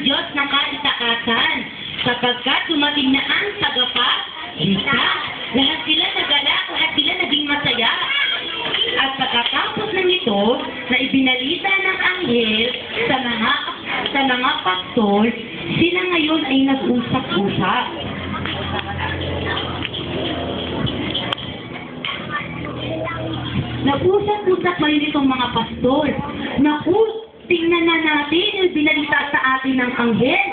Diyos ng kaitakasan, sapagkat dumating na ang tagapagligtas. Lahat sila nagalak, lahat sila naging masaya. At pagkatapos ng ito, na ibinalita ng anghel sa mga pastol, sila ngayon ay nag-usap-usap. Nag-usap-usap ngayon itong mga pastol. Naku, tingnan na natin yung binalita sa atin ng anghel.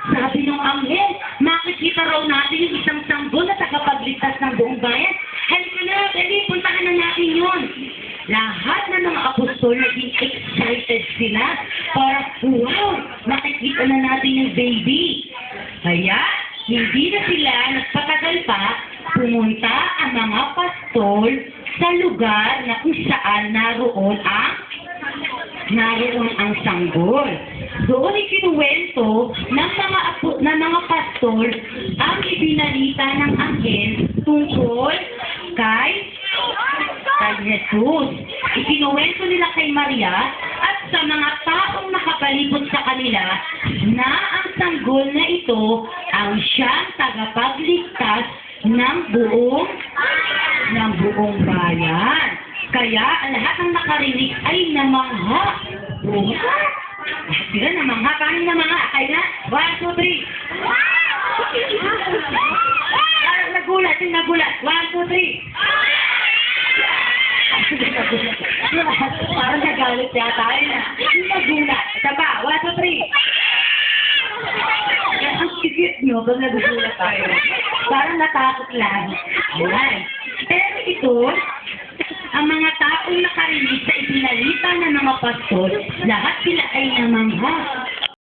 Sabi ng anghel, makikita raw natin yung isang sanggol na tagapagligtas ng buong bayan. Halika na, dali, puntahan na natin yun. Lahat ng mga apostol naging excited sila para, wow, makikita na natin yung baby. Kaya, hindi na sila nagpatagal pa, pumunta ang mga pastol sa lugar na kung saan naroon ang sanggol. Doon ikinuwento ng mga pastol ang ibinalita ng anghel tungkol kay Jesus. Ikinuwento nila kay Maria at sa mga taong nakapalibot sa kanila na ang sanggol na ito ang siyang tagapagligtas ng buong bayan. Kaya ang lahat ng nakarinig ay namangha. Sila namangha. Paano namangha? Kaya 1, 2, 3. Parang nagulat. 1, 2, 3. Parang nagalit yata tayo na. Nagulat. Ito pa. 1, 2, 3. Ang sigit nyo pag nagugulat tayo. Parang natakot lang. Ayan. Pero ito, ang mga taong nakarinig sa ibinalita ng mga pastol, lahat sila ay namangha.